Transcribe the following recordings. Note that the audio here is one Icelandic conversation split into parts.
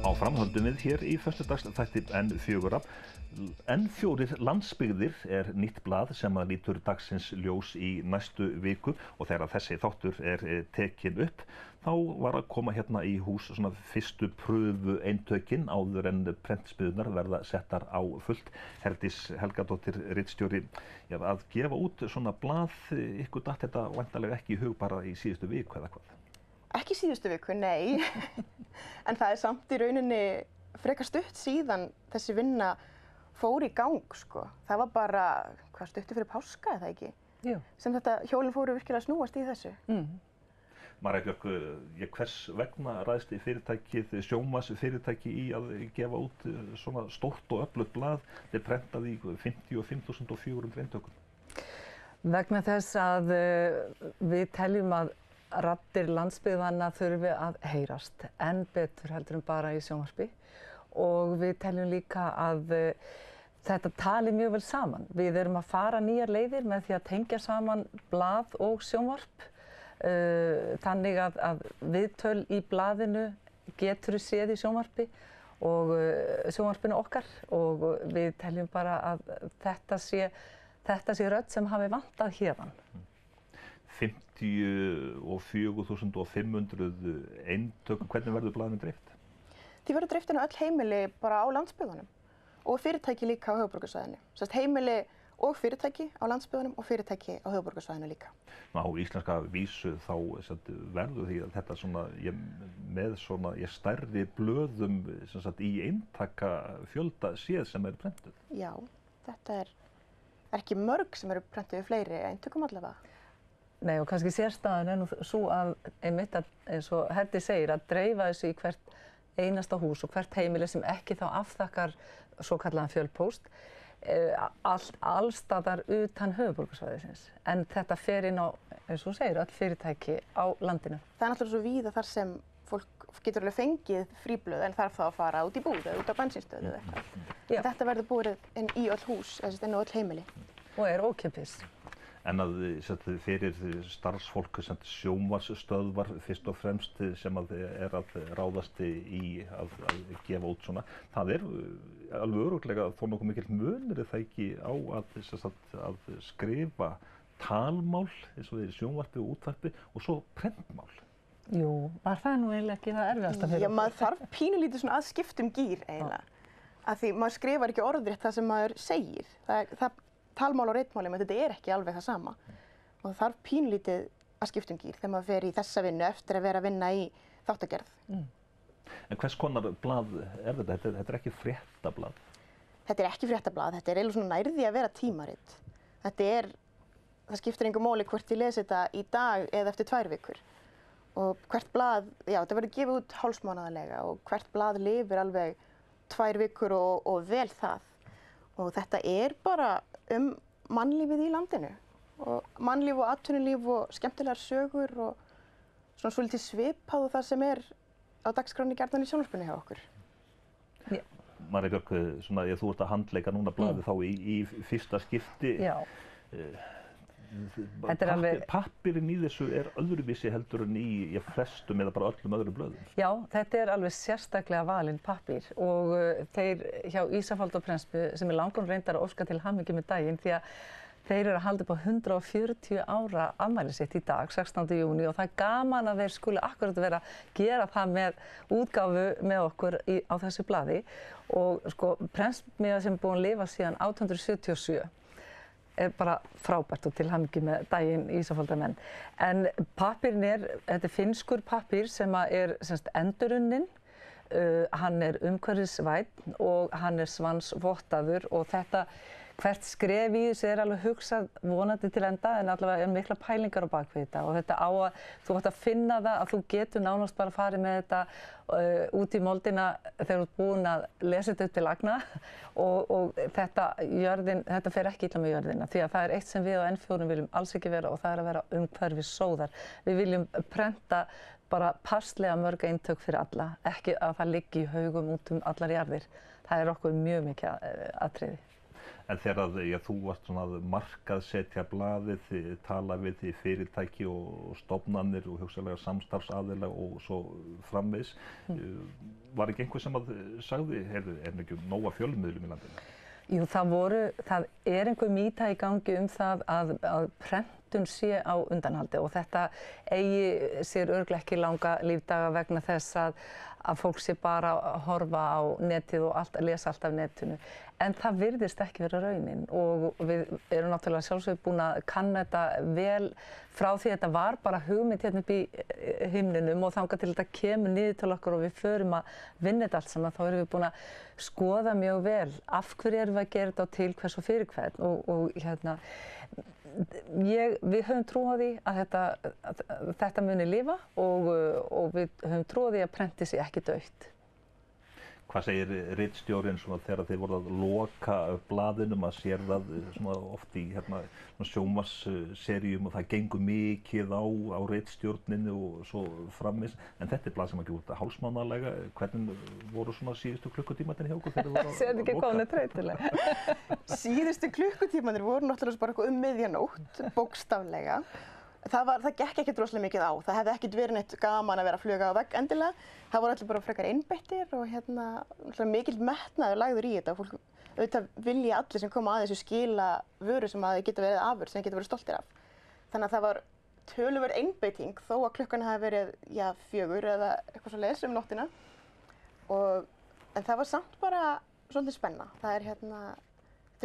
Áfram höldum við hér í föstudagsþætti N4. N4 landsbyggðir nýtt blað sem að lítur dagsins ljós í næstu viku og þegar þessi þáttur tekin upp þá var að koma hérna í hús svona fyrstu pröfu eintökin áður en prentsmiðjurnar verða settar á fullt. Herdís Helgadóttir ritstjóri, að gefa út svona blað, ykkur datt þetta væntanlega ekki í hug bara í síðustu viku eða hvað? Ekki síðustu viku, nei, en það samt í rauninni frekar stutt síðan þessi vinna fór í gang, sko. Það var bara, stuttu fyrir páska, eða ekki? Jú. Sem þetta hjólin fóru virkilega að snúast í þessu. Marja Björk, hvers vegna ræðst fyrirtækið, sjónvarpsfyrirtæki í að gefa út svona stórt og öflugt blað, þeir prentað í 55.400 eintökum? Vegna þess að við teljum að raddir landsbyggðanna þurfi að heyrast enn betur heldur en bara í sjónvarpi og við teljum líka að þetta tali mjög vel saman. Við erum að fara nýjar leiðir með því að tengja saman blað og sjónvarp þannig að viðtöl í blaðinu getur séð í sjónvarpi og sjónvarpinu okkar og við teljum bara að þetta sé rödd sem hafi vantað hérðan. 54.500 eintök, hvernig verður blaðinu dreift? Því verður dreift inn á öll heimili bara á landsbyggðunum og fyrirtæki líka á höfuðborgarsvæðinu. Sérst heimili og fyrirtæki á landsbyggðunum og fyrirtæki á höfuðborgarsvæðinu líka. Á íslenska vísu þá verður því að þetta svona, með svona stærri blöðum í eintaka fjölda séð sem prentuð. Já, þetta ekki mörg sem prentuð fleiri eintökum allavega. Nei, og kannski sérstaðan nú svo að einmitt að, eins og Herdís segir, að dreifa þessu í hvert einasta hús og hvert heimili sem ekki þá afþakkar svo kallaðan fjölpóst allstaðar utan höfuðborgarsvæðisins. En þetta fer inn á, eins og þú segir, öll fyrirtæki á landinu. Það náttúrulega svo víða þar sem fólk getur alveg fengið fríblöð en þarf þá að fara út í búð eða út á bensínstöð eða eitthvað. Þetta verður búið inn í öll hús, inn á öll heimili. Og ókeypis. En að fyrir starfsfólk sjónvarpsstöðvar fyrst og fremst sem að ráðast í að gefa út svona, það alveg örugglega þó nokkuð mikill munur það ekki á að skrifa talmál eins og sjónvarpi og útvarpi og svo prentmál. Jú, var það nú eiginlega ekki það erfiðasta fyrir okkur? Já, maður þarf pínulítið svona að skipta gír eiginlega. Af því maður skrifar ekki orðrétt það sem maður segir. Talmál og ritmáli, menn þetta ekki alveg það sama. Og það þarf pínlítið að skipta gír þegar maður fer í þessa vinnu eftir að vera að vinna í þáttagerð. En hvers konar blað þetta? Þetta ekki fréttablað? Þetta ekki fréttablað, þetta eiginlega svona nærði að vera tímarit. Það skiptir engu máli hvort ég lesi þetta í dag eða eftir 2 vikur. Og hvert blað, já, þetta verður gefið út hálfsmánaðarlega og hvert blað lifir alveg 2 vikur og vel það. Og þetta bara mannlífið í landinu og mannlíf og atvinnulíf og skemmtilegar sögur og svona svolítið svipað og það sem á dagskránni gjarnan í sjónvarpinu hjá okkur. Já. Marja Björk, svona, þú ert að handleika núna blaðið þá í fyrsta skipti. Já. Pappírinn í þessu öðruvísi heldur en í flestum eða bara öllum öðrum blöðum? Já, þetta alveg sérstaklega valinn pappír og þeir hjá Ísafold og Prentmiðju sem langan reyndar að óska til hamingju með daginn því að þeir eru að halda upp á 140 ára afmæli sitt í dag, 16. júní og það gaman að þeir skuli akkurat vera að gera það með útgáfu með okkur á þessu blaði og sko Prentmiðja sem búin að lifa síðan 1877 bara frábært og til hamingju með daginn Ísafoldamenn. En pappírinn þetta finnskur pappír sem semst endurunninn, hann umhverfisvænn og hann svansvottaður og þetta hvert skref í þessu alveg hugsað vonandi til enda en allavega mikla pælingar á bakvið þetta og þetta á að þú átt að finna það að þú getur nánast bara farið með þetta út í moldina þegar þú ert búin að lesa þetta upp til agna og þetta fer ekki illa með jörðina því að það eitt sem við á N4 viljum alls ekki vera og það að vera umhverfissóðar. Við viljum prenta bara passlega mörg eintök fyrir alla, ekki að það liggi í haugum út allar jarðir. Það okkur mjög mikið atriði. En þegar þú varst svona að markaðssetja blaðið, tala við fyrirtæki og stofnanir og hugsanlega samstarfsaðila og svo framvegis, var ekki einhver sem að sagði, er ekki nóg af fjölmiðlum í landinu? Jú, það er einhver mýta í gangi það að prentun sé á undanhaldi og þetta eigi sér örugglega ekki langa lífdaga vegna þess að fólk sé bara að horfa á netið og lesa allt af netinu. En það virðist ekki vera raunin og við erum náttúrulega sjálfsögðu búin að kanna þetta vel frá því að þetta var bara hugmynd hérna upp í himninum og þangað til þetta kemur niður til okkur og við förum að vinna þetta allt saman, þá erum við búin að skoða mjög vel af hverju erum við að gera þetta og til hvers og fyrir hvern og hérna við höfum trú á því að þetta muni lifa og við höfum trú á því að prentið sé ekki dautt. Hvað segir ritstjórinn þegar þeir voru að loka blaðinu, maður sér það oft í sjónvarpsseríum og það gengur mikið á ritstjórninni og svo framvegis, en þetta blað sem að gefa út hálfsmánaðarlega, hvernig voru síðustu klukkutímarnir hjá okkur þegar þið voru að loka? Sér ekki komið þreytilega. Síðustu klukkutímarnir voru náttúrulega bara eitthvað miðjanótt, bókstaflega. Það gekk ekkert rosalega mikið á. Það hefði ekkert verið neitt gaman að vera að fluga á vegg endilega. Það voru allir bara frekar einbeittir og mikill metnaður lagður í þetta. Fólk auðvitað vilja allir sem koma að þessu skila vöru sem að þau geta verið afurð, sem þau geta verið stoltir af. Þannig að það var töluverð einbeiting þó að klukkan hafi verið 4 eða eitthvað svoleiðis nóttina. En það var samt bara svolítið spenna. Það er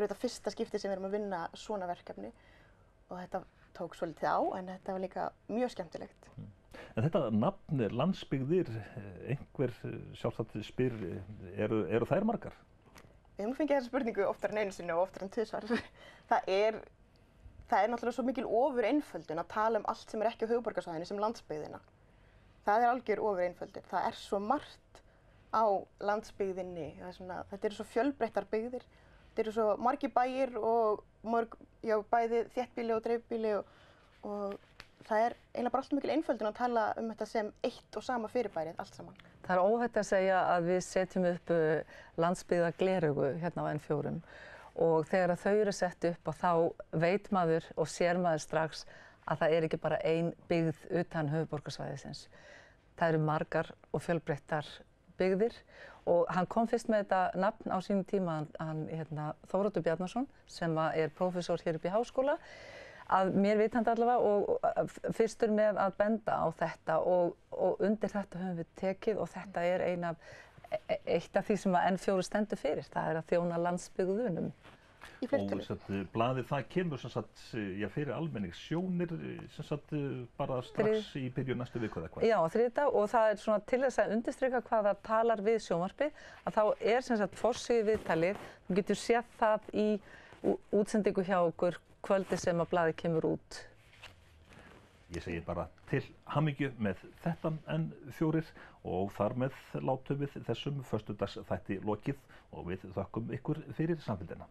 þetta fyrsta skipti sem við erum að vinna svona verkefni og þetta tók svolítið á, en þetta var líka mjög skemmtilegt. En þetta nafn landsbyggðir, einhver sjálfsagt spyr, eru þær margar? Við höfum fengið þessa spurningu oftar en einu sinni og oftar en tvisvar. Það er náttúrulega svo mikil ofureinföldun að tala allt sem er ekki á höfuðborgarsvæðinu sem landsbyggðina. Það er algjör ofureinföldun. Það er svo margt á landsbyggðinni. Þetta eru svo fjölbreyttar byggðir. Þetta eru svo margir bæir og bæði þéttbýli og dreifbýli og það er eiginlega bara alltaf mikil einföldun að tala þetta sem eitt og sama fyrirbærið allt saman. Það er óhætt að segja að við setjum upp landsbyggðargleraugu hérna á N4 og þegar þau eru sett upp og þá veit maður og sér maður strax að það er ekki bara ein byggð utan höfuðborgarsvæðisins. Það eru margar og fjölbreyttar byggðir og hann kom fyrst með þetta nafn á sínum tíma, Þóroddur Bjarnason, sem er prófessor hér upp í háskóla, að mér vitandi allavega og fyrstur með að benda á þetta og undir þetta höfum við tekið og þetta er eitt af því sem að N4 stendur fyrir, það er að þjóna landsbyggðunum. Og blaðið það kemur fyrir almenningssjónir bara strax í byrjun næstu viku eða hvað? Já, á þriðjudag og það er svona til þess að undirstrika hvað það talar við sjónvarpið að þá er forsíðu viðtalið, þú getur séð það í útsendingu hjá okkur kvöldi sem að blaðið kemur út. Ég segi bara til hamingju með þetta N4 og þar með látum við þessum föstudagsþætti lokið og við þökkum ykkur fyrir samfylgdina.